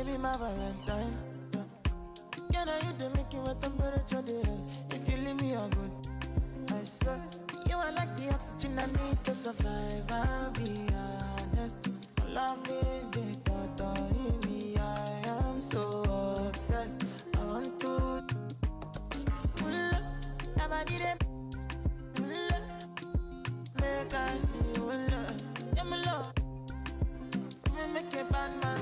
be my Valentine. Can I hit the making my temperature days? If you leave me a good, I swear. You are like the oxygen I need to survive. I'll be honest. Loving the thought of me. I am so obsessed. I want to never did it. Make us see you love. Yeah, my love. Make a bad man.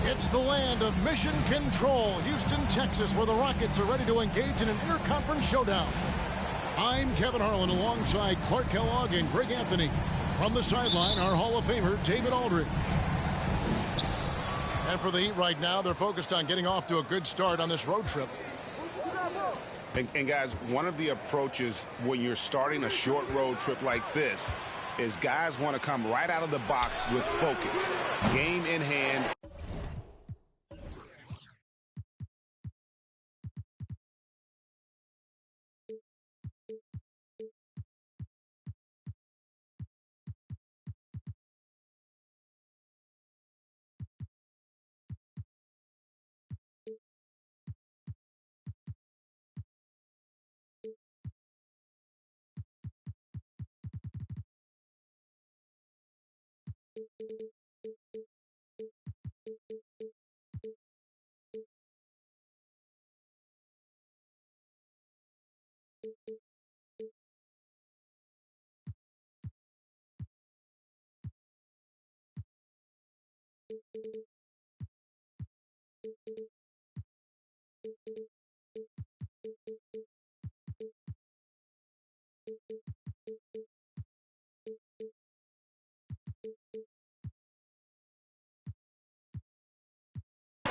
It's the land of mission control, Houston, Texas, where the Rockets are ready to engage in an interconference showdown. I'm Kevin Harlan alongside Clark Kellogg and Greg Anthony. From the sideline, our Hall of Famer, David Aldridge. And for the Heat right now, they're focused on getting off to a good start on this road trip. And guys, one of the approaches when you're starting a short road trip like this is guys want to come right out of the box with focus. Game in hand.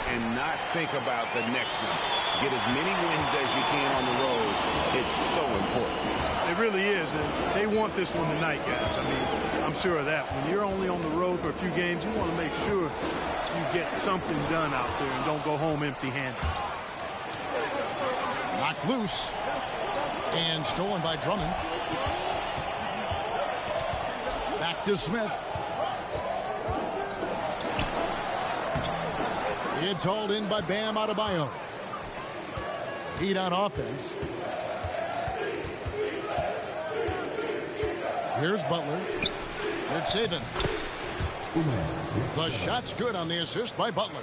And not think about the next one. Get as many wins as you can on the road. It's so important. It really is, and they want this one tonight, guys. I mean, I'm sure of that. When you're only on the road for a few games, you want to make sure you get something done out there and don't go home empty-handed. Knocked loose and stolen by Drummond. Back to Smith. It's hauled in by Bam Adebayo. Heat on offense. Here's Butler. It's Saban. The shot's good on the assist by Butler.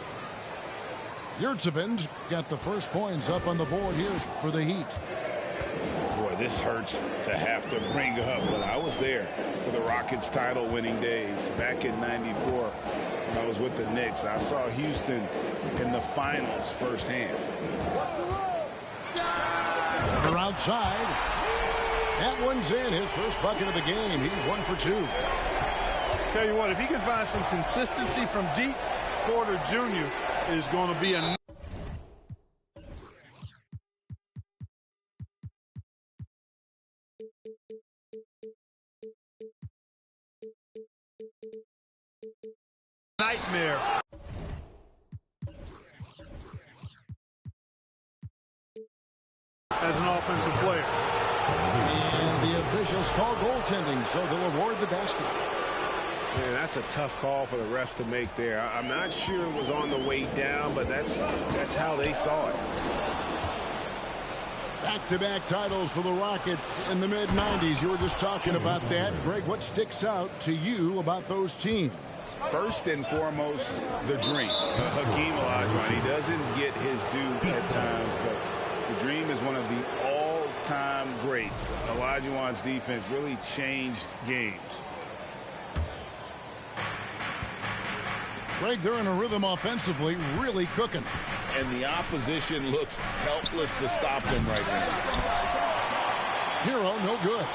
Yurtseven's got the first points up on the board here for the Heat. Boy, this hurts to have to bring up, but I was there for the Rockets title-winning days back in '94 when I was with the Knicks. I saw Houston in the finals firsthand. Runner outside. That one's in. His first bucket of the game. He's 1 for 2. Tell you what, if he can find some consistency from deep, Porter Jr. is going to be a nightmare. As an offensive player. And the officials call goaltending, so they'll award the basket. Man, that's a tough call for the ref to make there. I'm not sure it was on the way down, but that's how they saw it. Back-to-back titles for the Rockets in the mid-90s. You were just talking about that. Greg, what sticks out to you about those teams? First and foremost, the dream. Hakeem Olajuwon, he doesn't get his due at times, but the dream is one of the all-time greats. Olajuwon's defense really changed games. Greg, they're in a rhythm offensively, really cooking. And the opposition looks helpless to stop them right now. Hero, no good.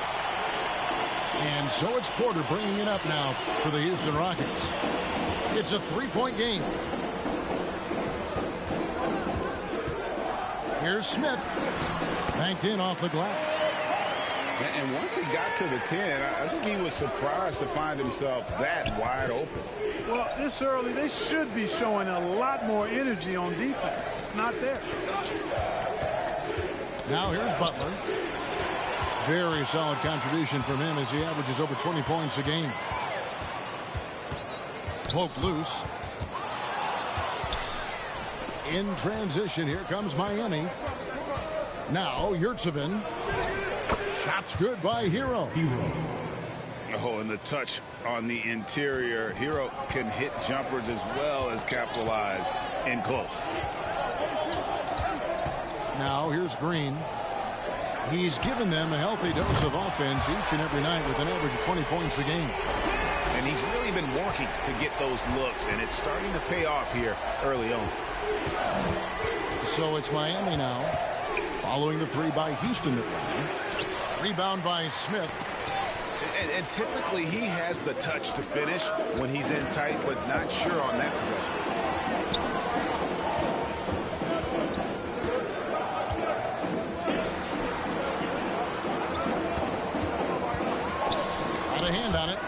And so it's Porter bringing it up now for the Houston Rockets. It's a three-point game. Here's Smith. Banked in off the glass. And once he got to the 10, I think he was surprised to find himself that wide open. Well, this early, they should be showing a lot more energy on defense. It's not there. Now here's Butler. Very solid contribution from him as he averages over 20 points a game. Poked loose. In transition, here comes Miami. Now Yurtseven. Shot's good by Hero. Oh, and the touch on the interior. Hero can hit jumpers as well as capitalize in close. Now here's Green. He's given them a healthy dose of offense each and every night with an average of 20 points a game. And he's really been working to get those looks, and it's starting to pay off here early on. So it's Miami now, following the three by Houston that went. Rebound by Smith. And typically he has the touch to finish when he's in tight, but not sure on that possession. Got a hand on it.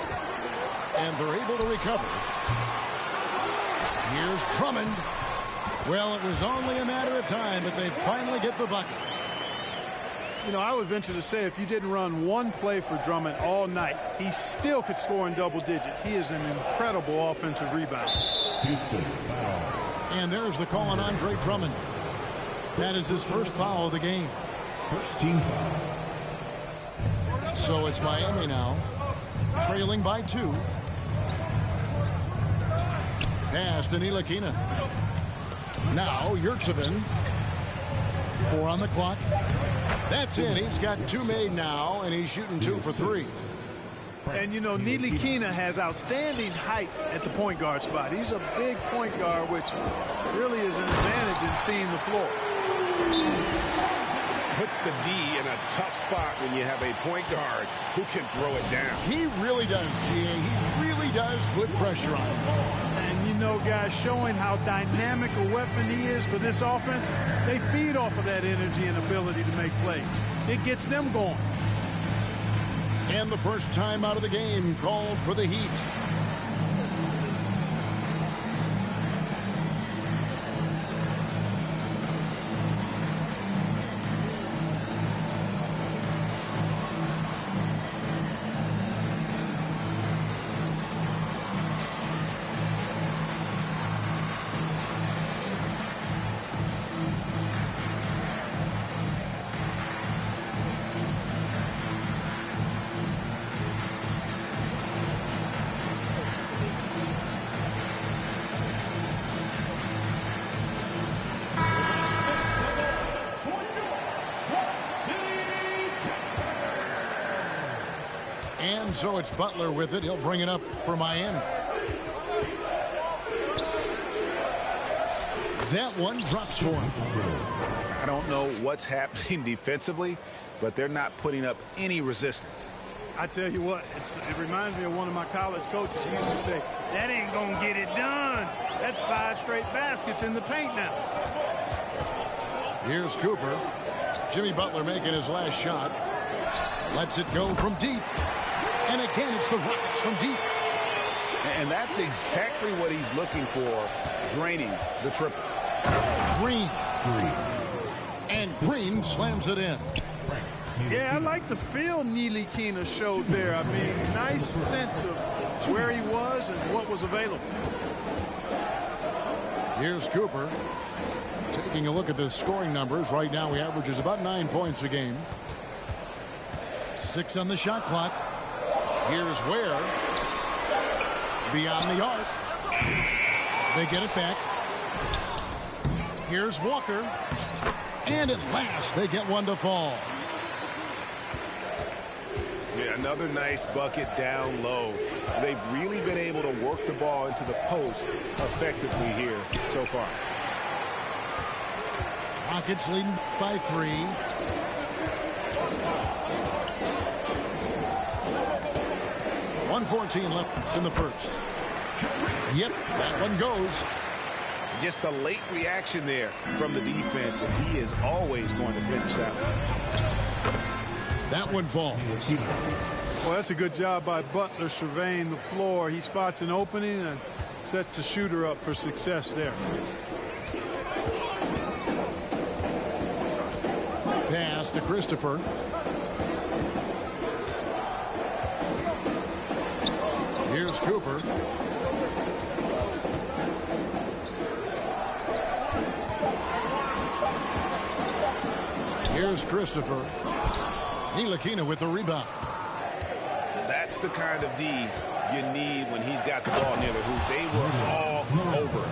And they're able to recover. Here's Drummond. Well, it was only a matter of time, but they finally get the bucket. You know, I would venture to say if you didn't run one play for Drummond all night, he still could score in double digits. He is an incredible offensive rebounder. And there's the call on Andre Drummond. That is his first foul of the game. First team foul. So it's Miami now, trailing by 2. Pass to Ntilikina. Now Yurtseven. 4 on the clock. That's in. He's got 2 made now, and he's shooting 2 for 3. And, you know, Ntilikina has outstanding height at the point guard spot. He's a big point guard, which really is an advantage in seeing the floor. Puts the D in a tough spot when you have a point guard who can throw it down. He really does, GA. He really does put pressure on him. And, you know, guys, showing how dynamic a weapon he is for this offense, they feed off of that energy and ability to make plays. It gets them going. And the first time out of the game called for the Heat. And so it's Butler with it. He'll bring it up for Miami. That one drops for him. I don't know what's happening defensively, but they're not putting up any resistance. I tell you what, it reminds me of one of my college coaches. He used to say, that ain't going to get it done. That's 5 straight baskets in the paint now. Here's Cooper. Jimmy Butler making his last shot. Lets it go from deep. And again, it's the Rockets from deep. And that's exactly what he's looking for, draining the triple. Green. And Green slams it in. Yeah, I like the feel Ntilikina showed there. I mean, nice sense of where he was and what was available. Here's Cooper. Taking a look at the scoring numbers. Right now, he averages about 9 points a game. 6 on the shot clock. Here's Ware. Beyond the arc. They get it back. Here's Walker. And at last, they get one to fall. Yeah, another nice bucket down low. They've really been able to work the ball into the post effectively here so far. Rockets leading by 3. .114 left in the first. Yep, that one goes. Just a late reaction there from the defense, and he is always going to finish that one. That one falls. Well, that's a good job by Butler surveying the floor. He spots an opening and sets the shooter up for success there. Pass to Christopher. Here's Cooper. Here's Christopher. Ntilikina with the rebound. That's the kind of D you need when he's got the ball near the hoop. They were all over.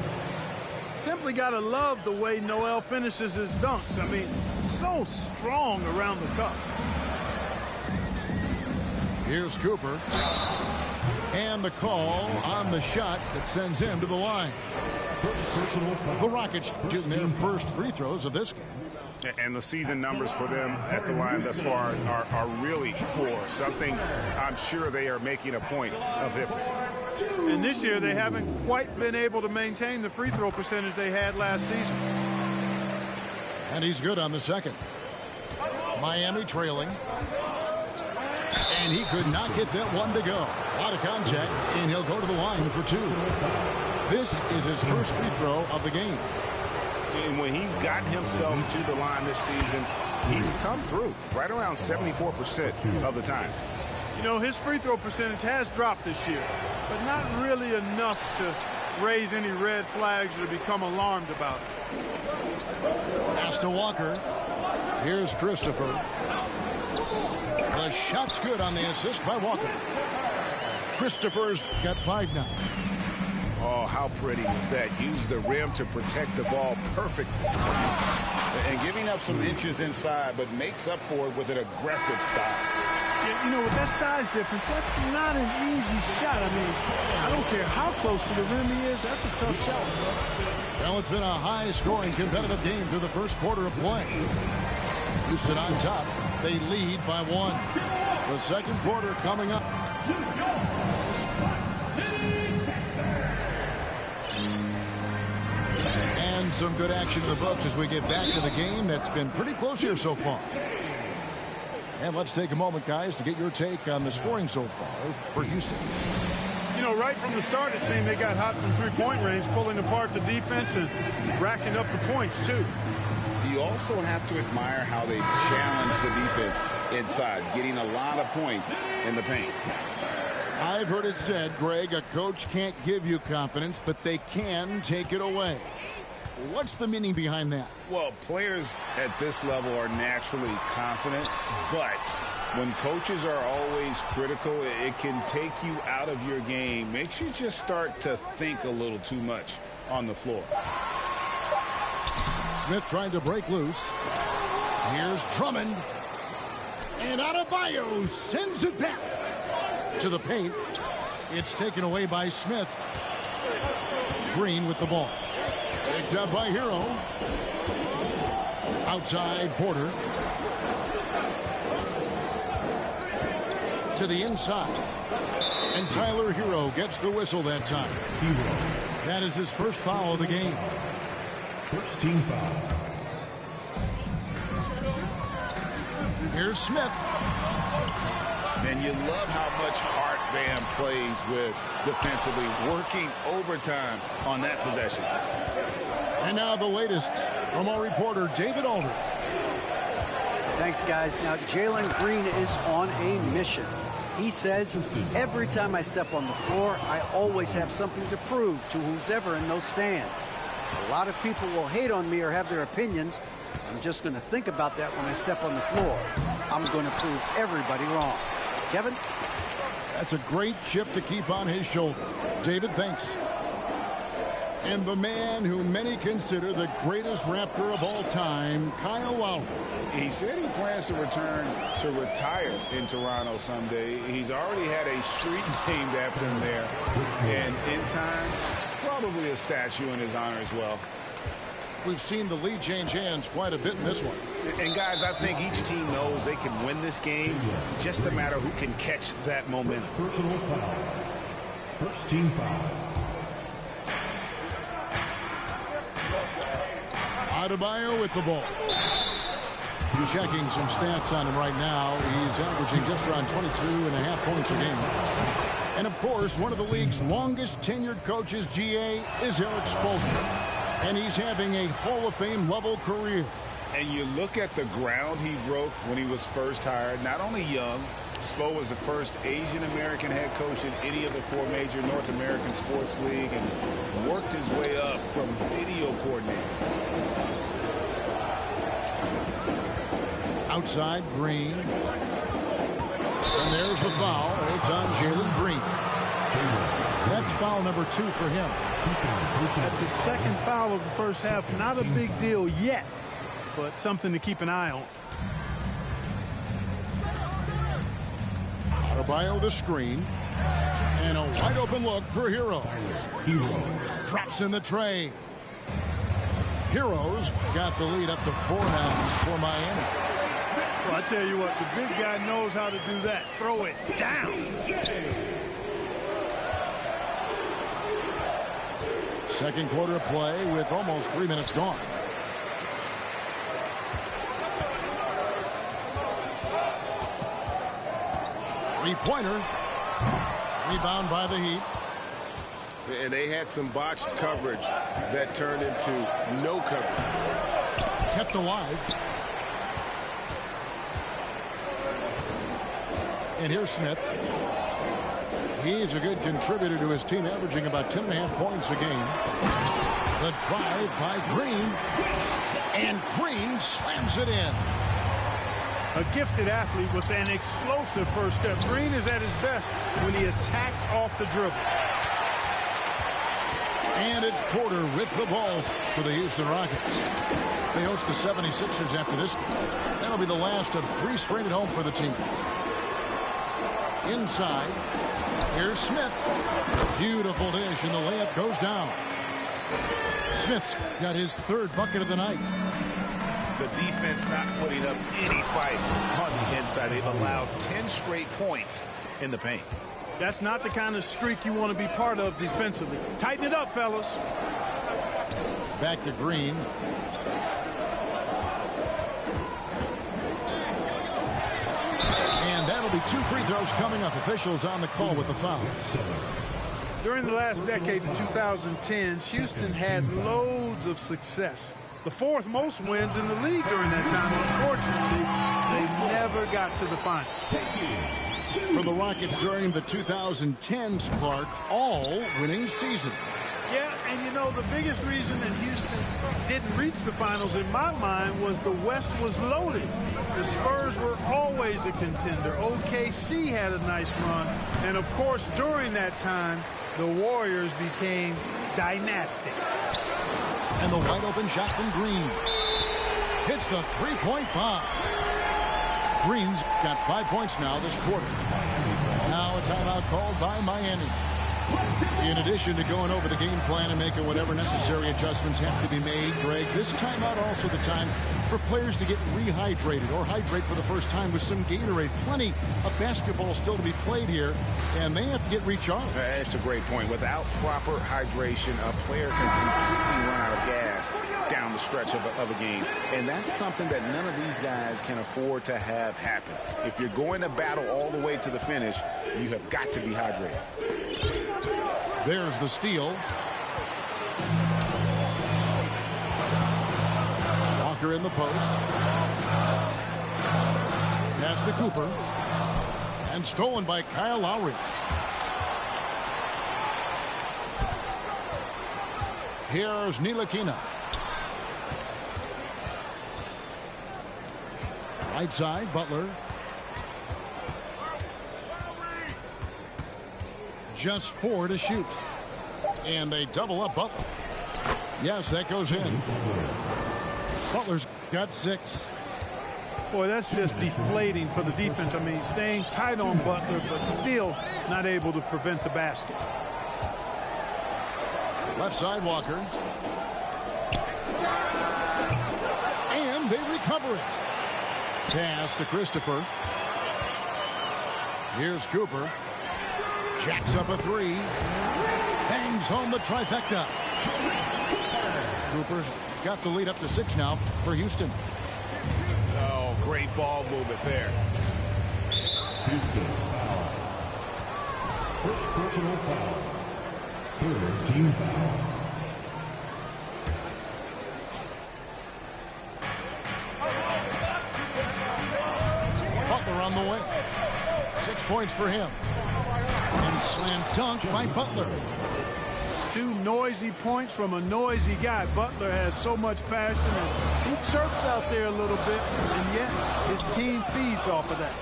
Simply got to love the way Noel finishes his dunks. I mean, so strong around the cup. Here's Cooper. And the call on the shot that sends him to the line. The Rockets shooting their first free throws of this game. And the season numbers for them at the line thus far are really poor. Something I'm sure they are making a point of emphasis. And this year they haven't quite been able to maintain the free throw percentage they had last season. And he's good on the second. Miami trailing. And he could not get that one to go. A lot of contact, and he'll go to the line for 2. This is his first free throw of the game. And when he's gotten himself to the line this season, he's come through right around 74% of the time. You know, his free throw percentage has dropped this year, but not really enough to raise any red flags or become alarmed about it. Pass to Walker. Here's Christopher. The shot's good on the assist by Walker. Christopher's got 5 now. Oh, how pretty was that? Use the rim to protect the ball perfectly. And giving up some inches inside, but makes up for it with an aggressive style. Yeah, you know, with that size difference, that's not an easy shot. I mean, I don't care how close to the rim he is. That's a tough shot. Well, it's been a high-scoring competitive game through the first quarter of play. Houston on top. They lead by 1. The second quarter coming up. And some good action in the books as we get back to the game that's been pretty close here so far. And let's take a moment, guys, to get your take on the scoring so far for Houston. You know, right from the start, it seemed they got hot from three-point range, pulling apart the defense and racking up the points, too. You also have to admire how they challenge the defense inside, getting a lot of points in the paint. I've heard it said, Greg, a coach can't give you confidence, but they can take it away. What's the meaning behind that? Well, players at this level are naturally confident, but when coaches are always critical, it can take you out of your game. Makes you just start to think a little too much on the floor. Smith trying to break loose. Here's Drummond. And Adebayo sends it back to the paint. It's taken away by Smith. Green with the ball. Picked up by Hero. Outside Porter. To the inside. And Tyler Hero gets the whistle that time. That is his first foul of the game. First team foul. Here's Smith. And you love how much heart Bam plays with defensively, working overtime on that possession. And now the latest from our reporter, David Aldridge. Thanks, guys. Now, Jalen Green is on a mission. He says, every time I step on the floor, I always have something to prove to who's ever in those stands. A lot of people will hate on me or have their opinions. I'm just going to think about that when I step on the floor. I'm going to prove everybody wrong. Kevin? That's a great chip to keep on his shoulder. David, thanks. And the man who many consider the greatest Raptor of all time, Kyle Lowry. He said he plans to return to retire in Toronto someday. He's already had a street named after him there. And in time, probably a statue in his honor as well. We've seen the lead change hands quite a bit in this one. And guys, I think each team knows they can win this game. Just a matter who can catch that momentum. Personal foul. First team foul. Adebayo with the ball. Checking some stats on him right now. He's averaging just around 22.5 points a game. And of course, one of the league's longest tenured coaches, GA, is Eric Spoelstra. And he's having a Hall of Fame level career. And you look at the ground he broke when he was first hired. Not only young, Spo was the first Asian-American head coach in any of the 4 major North American sports league and worked his way up from video coordinator. Outside, Green. And there's the foul. It's on Jalen Green. That's foul number 2 for him. That's his second foul of the first half. Not a big deal yet, but something to keep an eye on. Adebayo the screen. And a wide open look for Hero. Drops in the tray. Heroes got the lead up to 4 now for Miami. Well, I tell you what, the big guy knows how to do that. Throw it down. Second quarter of play with almost 3 minutes gone. Three-pointer. Rebound by the Heat. And they had some botched coverage that turned into no coverage. Kept alive. And here's Smith. He's a good contributor to his team, averaging about 10.5 points a game. The drive by Green. And Green slams it in. A gifted athlete with an explosive first step. Green is at his best when he attacks off the dribble. And it's Porter with the ball for the Houston Rockets. They host the 76ers after this game. That'll be the last of 3 straight at home for the team. Inside, here's Smith. Beautiful dish, and the layup goes down. Smith's got his 3rd bucket of the night. The defense not putting up any fight on the inside. They've allowed 10 straight points in the paint. That's not the kind of streak you want to be part of defensively. Tighten it up, fellas. Back to Green. And that'll be 2 free throws coming up. Officials on the call with the foul. During the last decade, the 2010s, Houston had loads of success. The 4th most wins in the league during that time. Unfortunately, they never got to the final. For the Rockets during the 2010s, Clark, all winning seasons. Yeah, and you know, the biggest reason that Houston didn't reach the finals in my mind was the West was loaded. The Spurs were always a contender. OKC had a nice run. And of course, during that time, the Warriors became dynastic. And the wide open shot from Green. Hits the 3-point bomb. Green's got 5 points now this quarter. Now a timeout called by Miami. In addition to going over the game plan and making whatever necessary adjustments have to be made, Greg, this timeout also the time for players to get rehydrated or hydrate for the first time with some Gatorade. Plenty of basketball still to be played here, and they have to get recharged. That's a great point. Without proper hydration, a player can completely run out of gas down the stretch of a game. And that's something that none of these guys can afford to have happen. If you're going to battle all the way to the finish, you have got to be hydrated. There's the steal. Walker in the post. Pass to Cooper. And stolen by Kyle Lowry. Here's Ntilikina. Right side, Butler. Just 4 to shoot. And they double up Butler. Yes, that goes in. Butler's got 6. Boy, that's just deflating for the defense. I mean, staying tight on Butler, but still not able to prevent the basket. Left side, Walker. And they recover it. Pass to Christopher. Here's Cooper. Jacks up a 3. Bangs home the trifecta. Cooper's got the lead up to 6 now for Houston. Oh, great ball movement there. Houston foul. First personal foul. Third team foul. Butler on the way. 6 points for him. And slam dunk by Butler. 2 noisy points from a noisy guy. Butler has so much passion, and he chirps out there a little bit, and yet his team feeds off of that.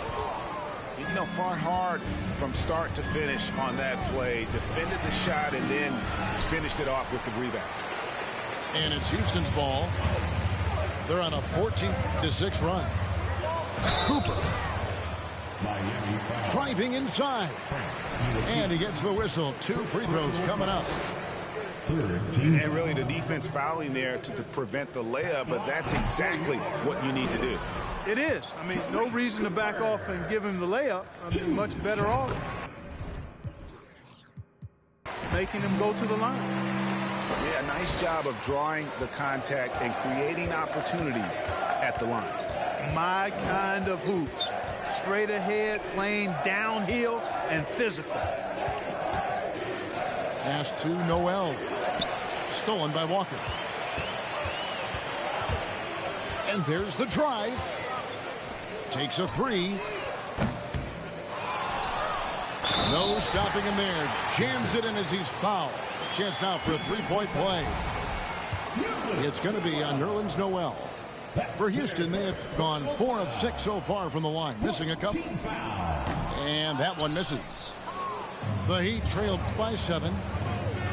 You know, fought hard from start to finish on that play. Defended the shot and then finished it off with the rebound. And it's Houston's ball. They're on a 14-6 run. Cooper. Miami foul. Driving inside. And he gets the whistle. 2 free throws coming up. Third team And really the defense fouling there to prevent the layup, but that's exactly what you need to do. It is. I mean, no reason to back off and give him the layup. I mean, much better off making him go to the line. Yeah, nice job of drawing the contact and creating opportunities at the line. My kind of hoops. Straight ahead, playing downhill, and physical. Pass to Noel. Stolen by Walker. And there's the drive. Takes a 3. No stopping him there. Jams it in as he's fouled. Chance now for a 3-point play. It's going to be on Nerlens Noel. For Houston, they have gone 4 of 6 so far from the line, missing a couple. And that one misses. The Heat trailed by 7.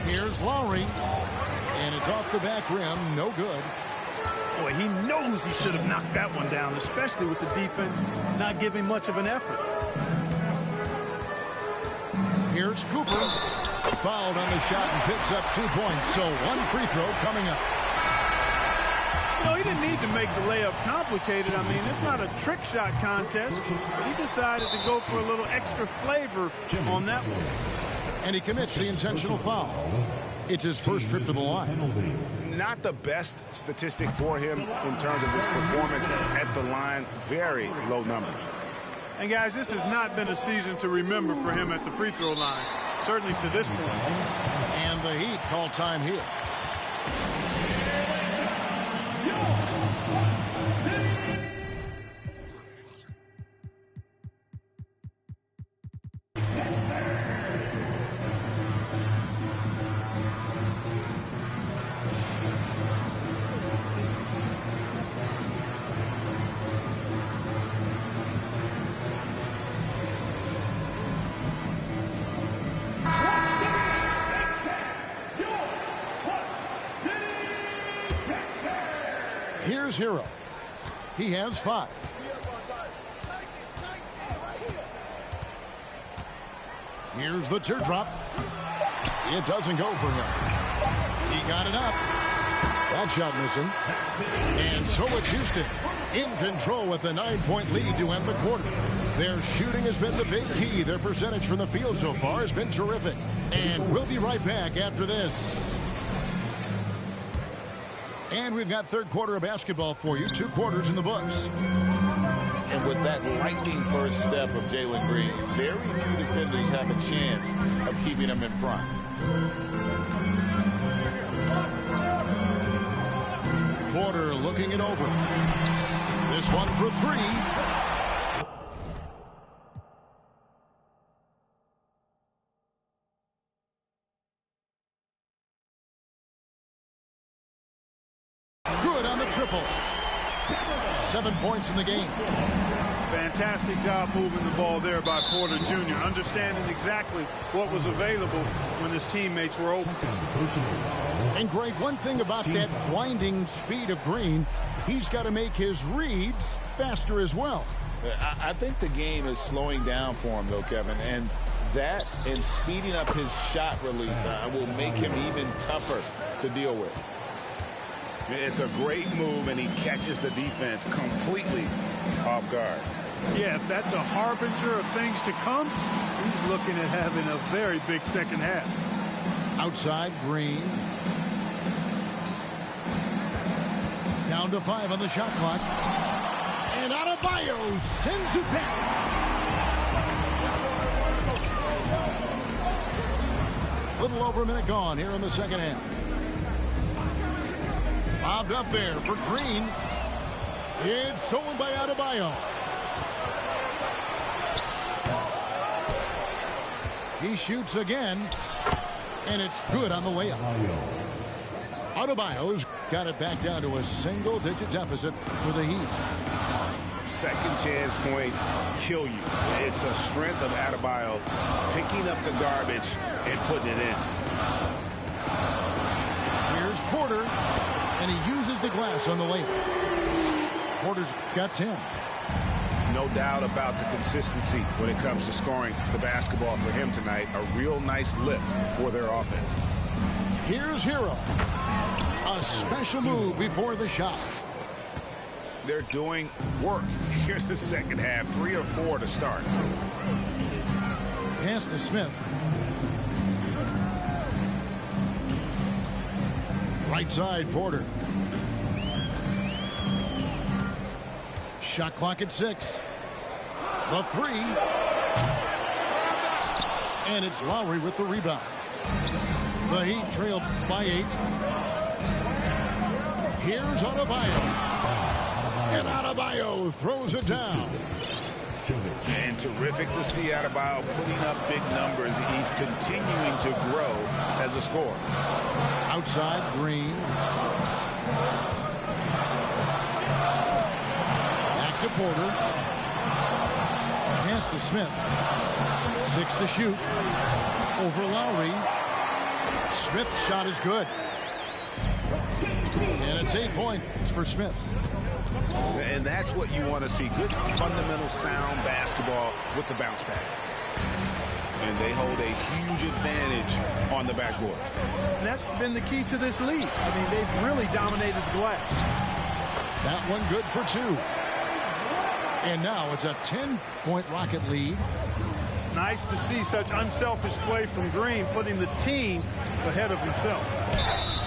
Here's Lowry. And it's off the back rim. No good. Boy, he knows he should have knocked that one down, especially with the defense not giving much of an effort. Here's Cooper. Fouled on the shot and picks up 2 points. So 1 free throw coming up. No, he didn't need to make the layup complicated. I mean, it's not a trick shot contest. He decided to go for a little extra flavor on that one. And he commits the intentional foul. It's his first trip to the line. Not the best statistic for him in terms of his performance at the line. Very low numbers. And guys, this has not been a season to remember for him at the free throw line. Certainly to this point. And the Heat call time here. Here's Hero. He has 5. Here's the teardrop. It doesn't go for him. He got it up. That shot missing. And so it's Houston in control with a 9-point lead to end the quarter. Their shooting has been the big key. Their percentage from the field so far has been terrific. And we'll be right back after this. And we've got third quarter of basketball for you. 2 quarters in the books. And with that lightning first step of Jalen Green, very few defenders have a chance of keeping him in front. Porter looking it over. This one for 3. Good on the triple. 7 points in the game. Fantastic job moving the ball there by Porter Jr., understanding exactly what was available when his teammates were open. And Greg, one thing about that blinding speed of Green, he's got to make his reads faster as well. I think the game is slowing down for him, though, Kevin, and that and speeding up his shot release will make him even tougher to deal with. It's a great move, and he catches the defense completely off guard. Yeah, if that's a harbinger of things to come, he's looking at having a very big second half. Outside, Green. Down to 5 on the shot clock. And Adebayo sends it back. Little over a minute gone here in the second half. Bobbed up there for Green. It's stolen by Adebayo. He shoots again, and it's good on the layup. Adebayo's got it back down to a single-digit deficit for the Heat. Second chance points kill you. It's a strength of Adebayo picking up the garbage and putting it in. Here's Porter, and he uses the glass on the layup. Porter's got 10. No doubt about the consistency when it comes to scoring the basketball for him tonight. A real nice lift for their offense. Here's Hero. A special move before the shot. They're doing work here in the second half. 3 or 4 to start. Pass to Smith. Right side, Porter. Shot clock at 6. The 3. And it's Lowry with the rebound. The Heat trail by 8. Here's Adebayo. And Adebayo throws it down. And terrific to see Adebayo putting up big numbers. He's continuing to grow as a scorer. Outside, Green. Back to Porter. Pass to Smith. 6 to shoot. Over Lowry. Smith's shot is good. And it's 8 points for Smith. And that's what you want to see. Good fundamental sound basketball with the bounce pass. And they hold a huge advantage on the backboard. And that's been the key to this lead. I mean, they've really dominated the glass. That one good for 2. And now it's a 10-point Rocket lead. Nice to see such unselfish play from Green, putting the team ahead of himself.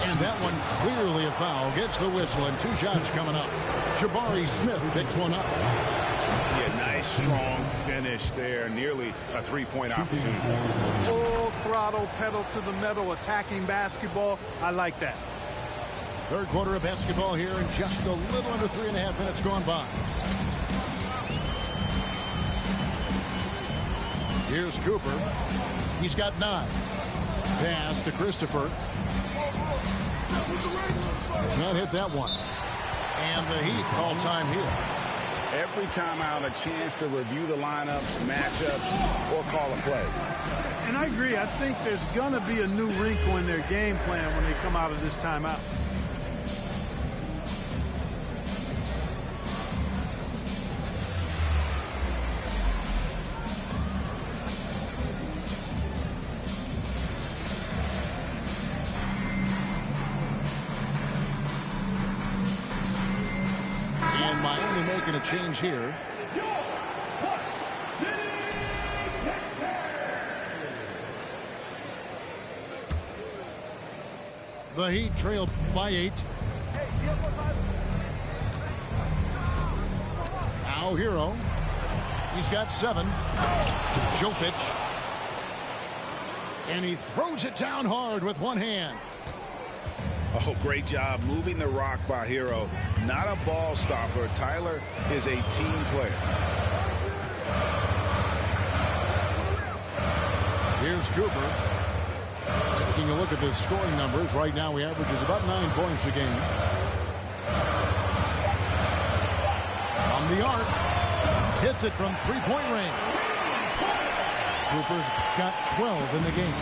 And that one clearly a foul. Gets the whistle, and 2 shots coming up. Jabari Smith picks one up. Yeah, nice, strong finish there. Nearly a 3-point opportunity. Full throttle, pedal to the metal, attacking basketball. I like that. Third quarter of basketball here, and just a little under 3.5 minutes gone by. Here's Cooper. He's got 9. Pass to Christopher. Can't hit that one. And the Heat call time here. Every time out, a chance to review the lineups, matchups, or call a play. And I agree. I think there's going to be a new wrinkle in their game plan when they come out of this timeout. A change here. The Heat trail by 8. Now Hero. He's got 7. Jokic. And he throws it down hard with one hand. Oh, great job moving the rock by Hero. Not a ball stopper. Tyler is a team player. Here's Cooper. Taking a look at the scoring numbers. Right now he averages about 9 points a game. From the arc. Hits it from three-point range. Cooper's got 12 in the game.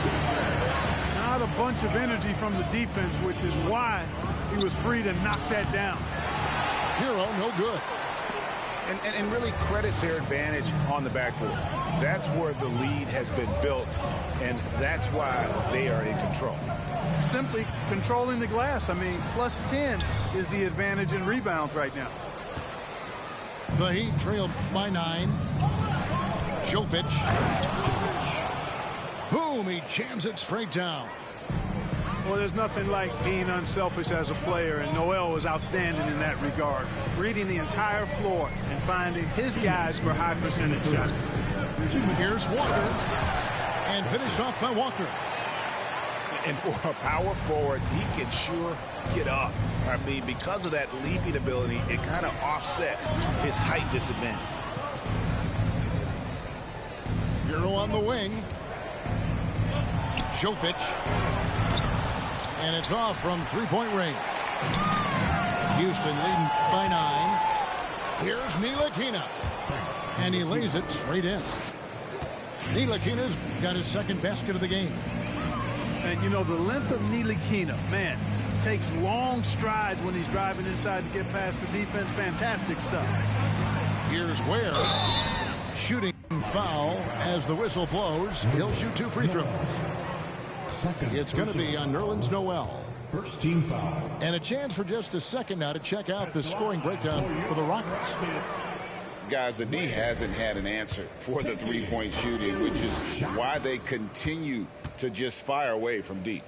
Not a bunch of energy from the defense, which is why he was free to knock that down. Hero, no good. And really credit their advantage on the backboard. That's where the lead has been built, and that's why they are in control. Simply controlling the glass. I mean, plus 10 is the advantage in rebounds right now. The Heat trailed by 9. Jovic. Boom, he jams it straight down. Well, there's nothing like being unselfish as a player, and Noel was outstanding in that regard. Reading the entire floor and finding his guys for high percentage shots. Here's Walker. And finished off by Walker. And for a power forward, he can sure get up. I mean, because of that leaping ability, it kind of offsets his height disadvantage. Hero on the wing. Jovic. And it's off from three-point range. Houston leading by 9. Here's Ntilikina. And he lays it straight in. Ntilikina's got his second basket of the game. And, you know, the length of Ntilikina, man, takes long strides when he's driving inside to get past the defense. Fantastic stuff. Here's Ware. Shooting foul as the whistle blows. He'll shoot 2 free throws. It's going to be on Nerlens Noel. First team foul. And a chance for just a second now to check out the scoring breakdown for the Rockets. Guys, the D hasn't had an answer for the three-point shooting, which is why they continue to just fire away from deep.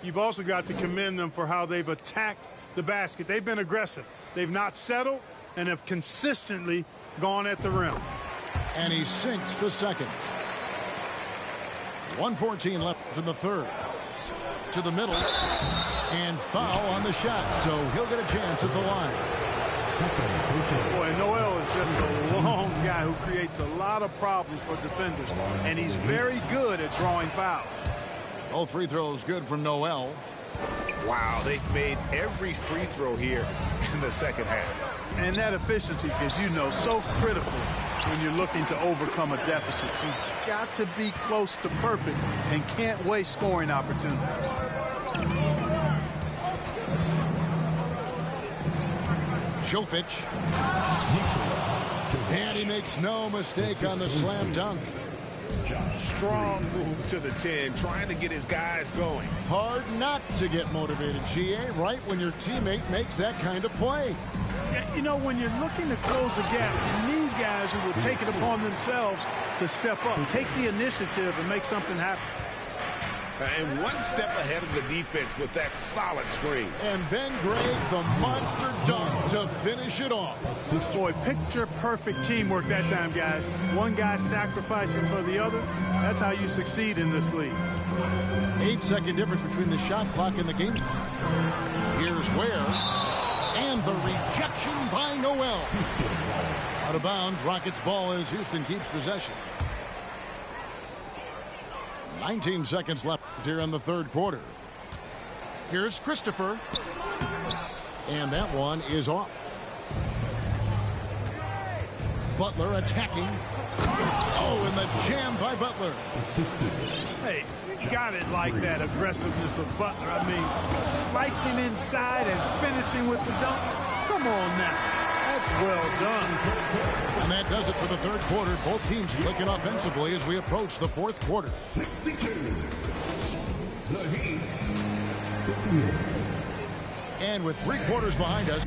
You've also got to commend them for how they've attacked the basket. They've been aggressive. They've not settled and have consistently gone at the rim. And he sinks the second. 1:14 left in the third. To the middle. And foul on the shot. So he'll get a chance at the line. Boy, Noel is just a long guy who creates a lot of problems for defenders. And he's very good at drawing fouls. All free throws good from Noel. Wow, they've made every free throw here in the second half. And that efficiency, as you know, so critical when you're looking to overcome a deficit. You've got to be close to perfect and can't waste scoring opportunities. Jovic. And he makes no mistake on the slam dunk. Strong move to the 10, trying to get his guys going. Hard not to get motivated, GA, right when your teammate makes that kind of play. You know, when you're looking to close the gap, you need guys who will take it upon themselves to step up, take the initiative, and make something happen. And one step ahead of the defense with that solid screen. And then Greg, the monster dunk to finish it off. Boy, picture perfect teamwork that time, guys. One guy sacrificing for the other. That's how you succeed in this league. 8-second difference between the shot clock and the game clock. Here's Ware. And the rejection by Noel. Out of bounds, Rockets ball as Houston keeps possession. 19 seconds left here in the third quarter. Here's Christopher. And that one is off. Butler attacking. Oh, and the jam by Butler. Hey, you got it like that aggressiveness of Butler. I mean, slicing inside and finishing with the dunk. Come on now. That's well done. And that does it for the third quarter. Both teams clicking offensively as we approach the fourth quarter. 62. The Heat. And with 3 quarters behind us,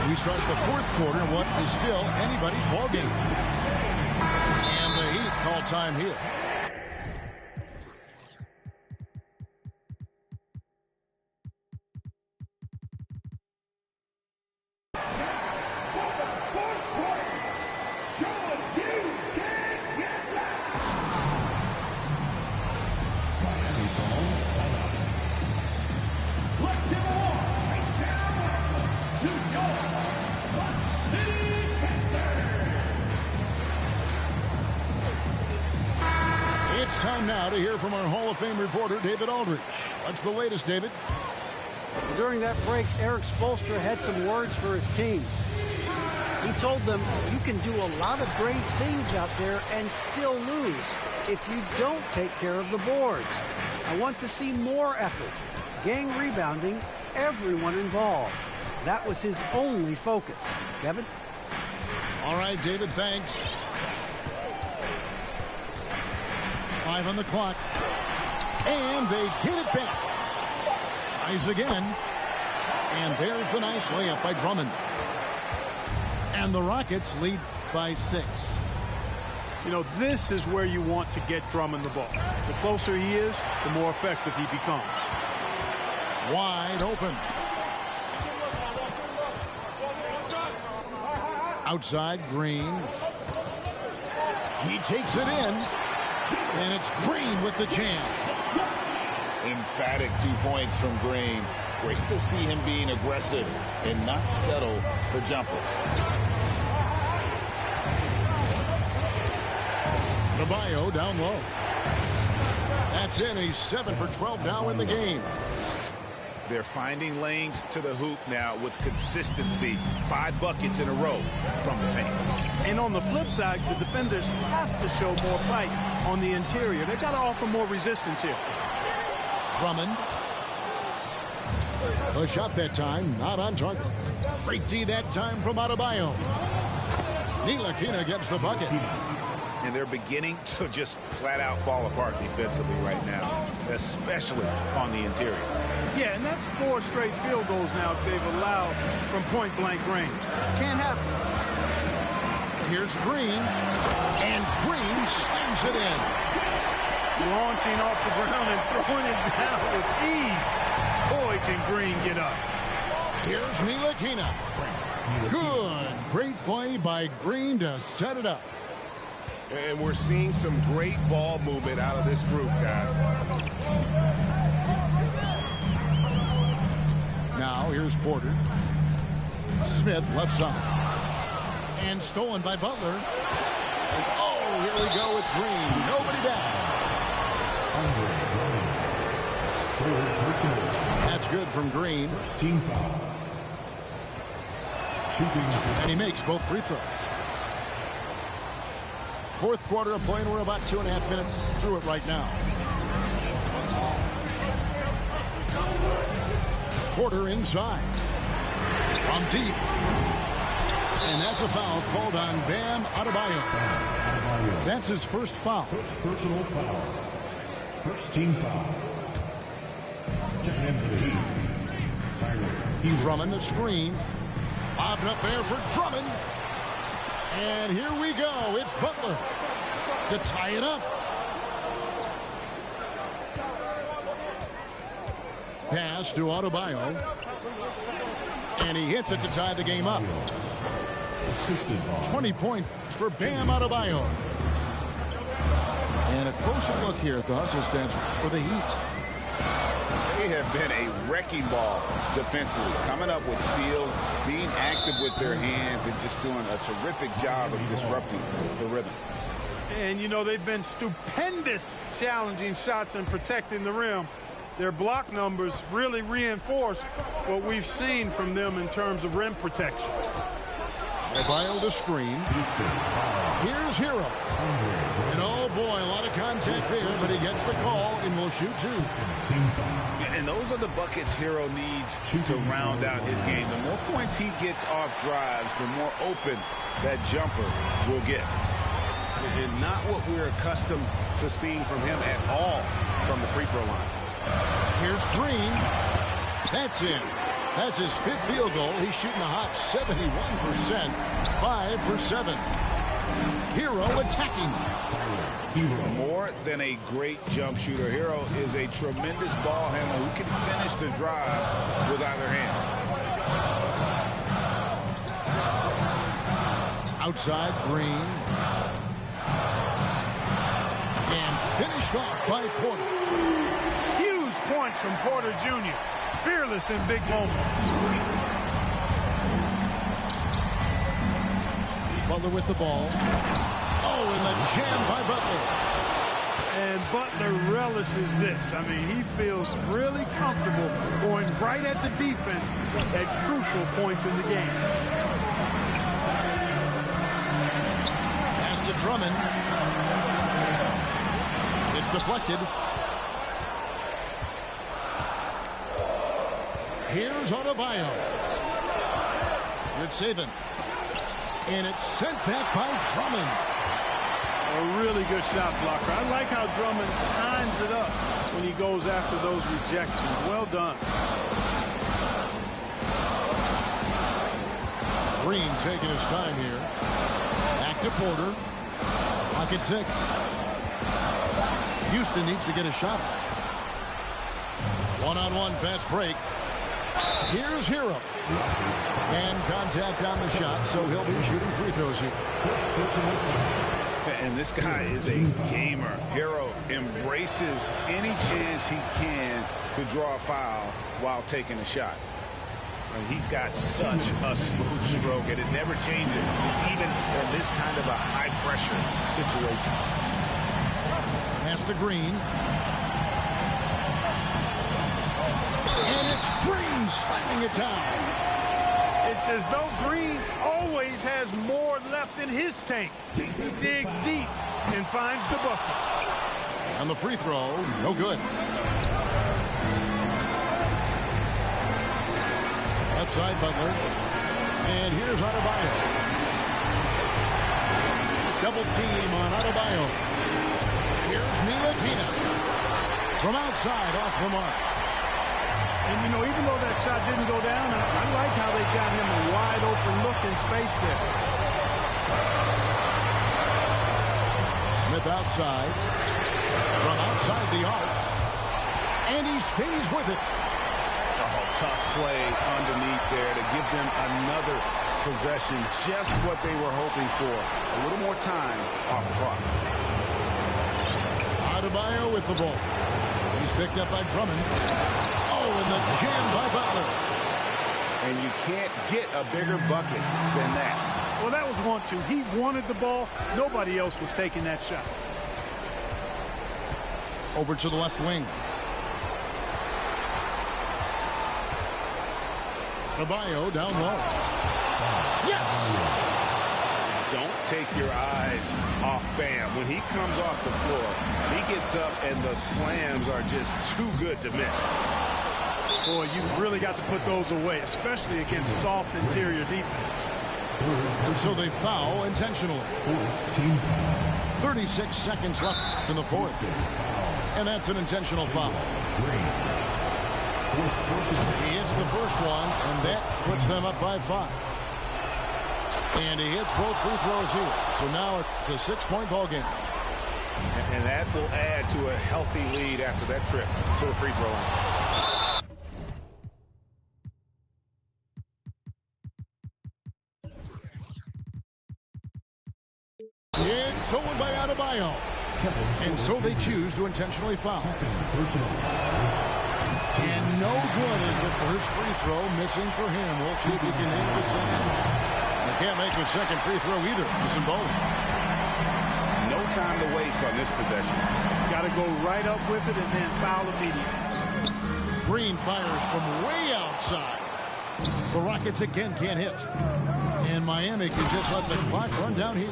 we start the fourth quarter in what is still anybody's ball game. And the Heat call time here. time now to hear from our Hall of Fame reporter, David Aldridge. What's the latest, David? During that break, Eric Spoelstra had some words for his team. He told them, you can do a lot of great things out there and still lose if you don't take care of the boards. I want to see more effort, gang rebounding, everyone involved. That was his only focus. Kevin? All right, David, thanks. 5 on the clock. And they get it back. Tries again. And there's the nice layup by Drummond. And the Rockets lead by 6. You know, this is where you want to get Drummond the ball. The closer he is, the more effective he becomes. Wide open. Outside, Green. He takes it in. And it's Green with the jam. Emphatic 2 points from Green. Great to see him being aggressive and not settle for jumpers. Adebayo down low. That's in. He's 7 for 12 now in the game. They're finding lanes to the hoop now with consistency. 5 buckets in a row from the paint. And on the flip side, the defenders have to show more fight on the interior. They've got to offer more resistance here. Drummond. A shot that time, not on target. Great D that time from Adebayo. Ntilikina gets the bucket. And they're beginning to just flat out fall apart defensively right now, especially on the interior. Yeah, and that's 4 straight field goals now they've allowed from point-blank range. Can't happen. Here's Green, and Green slams it in. Launching off the ground and throwing it down with ease. Boy, can Green get up. Here's Ntilikina. Good. Great play by Green to set it up. And we're seeing some great ball movement out of this group, guys. Now here's Porter. Smith left side. And stolen by Butler. And oh, here we go with Green. Nobody down. That's good from Green. Team foul. And he makes both free throws. Fourth quarter of play, and we're about 2.5 minutes through it right now. Porter inside. From deep. And that's a foul called on Bam Adebayo. That's his first foul. First personal foul. First team foul. Checking in for the Heat. Drummond a screen. Bobbed up there for Drummond. And here we go. It's Butler to tie it up. Pass to Adebayo. And he hits it to tie the game up. 20 points for Bam Adebayo. And a closer look here at the Hustle stats for the Heat. They have been a wrecking ball defensively, coming up with steals, being active with their hands, and just doing a terrific job of disrupting the rhythm. And, you know, they've been stupendous challenging shots and protecting the rim. Their block numbers really reinforce what we've seen from them in terms of rim protection. Adebayo to screen. Here's Hero. And oh boy, a lot of contact there, but he gets the call and will shoot 2. And those are the buckets Hero needs to round out his game. The more points he gets off drives, the more open that jumper will get. And not what we're accustomed to seeing from him at all from the free throw line. Here's Green. That's in. That's his 5th field goal. He's shooting a hot 71%. 5 for 7. Hero attacking. More than a great jump shooter, Hero is a tremendous ball handler who can finish the drive with either hand. Outside, Green. And finished off by Porter. Huge points from Porter Jr. Fearless in big moments. Butler with the ball. Oh, and the jam by Butler. And Butler relishes this. I mean, he feels really comfortable going right at the defense at crucial points in the game. Pass to Drummond. It's deflected. Here's Adebayo. Good saving. And it's sent back by Drummond. A really good shot blocker. I like how Drummond times it up when he goes after those rejections. Well done. Green taking his time here. Back to Porter. Pocket 6. Houston needs to get a shot. One-on-one fast break. Here's Hero. And contact on the shot, so he'll be shooting free throws here. And this guy is a gamer. Hero embraces any chance he can to draw a foul while taking a shot. And he's got such a smooth stroke, and it never changes, even in this kind of a high-pressure situation. Pass to Green. And it's Green slamming it down. It's as though Green always has more left in his tank. He digs deep and finds the bucket. And the free throw, no good. Outside Butler. And here's Adebayo. Double team on Adebayo. Here's Ntilikina. From outside, off the mark. And, you know, even though that shot didn't go down, I like how they got him a wide open look in space there. Smith outside. From outside the arc. And he stays with it. Oh, tough play underneath there to give them another possession. Just what they were hoping for. A little more time off the clock. Adebayo with the ball. He's picked up by Drummond. And the jam by Butler. And you can't get a bigger bucket than that. Well, that was 1-2. He wanted the ball. Nobody else was taking that shot. Over to the left wing. Adebayo down low. Yes! Don't take your eyes off Bam. When he comes off the floor, he gets up and the slams are just too good to miss. Boy, you really got to put those away, especially against soft interior defense. And so they foul intentionally. 36 seconds left in the fourth. And that's an intentional foul. He hits the first one, and that puts them up by 5. And he hits both free throws here. So now it's a 6-point ball game. And that will add to a healthy lead after that trip to the free throw line. It's stolen by Adebayo. And so they choose to intentionally foul. And no good is the first free throw missing for him. We'll see if he can hit the second. They can't make the second free throw either. Missing both. No time to waste on this possession. Got to go right up with it and then foul immediately. Green fires from way outside. The Rockets again can't hit. And Miami can just let the clock run down here.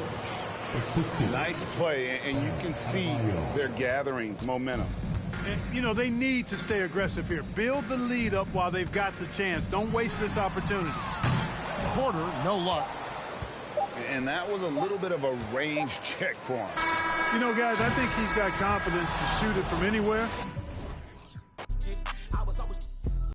Nice play, and you can see they're gathering momentum. And, you know, they need to stay aggressive here. Build the lead up while they've got the chance. Don't waste this opportunity. Porter, no luck. And that was a little bit of a range check for him. You know, guys, I think he's got confidence to shoot it from anywhere.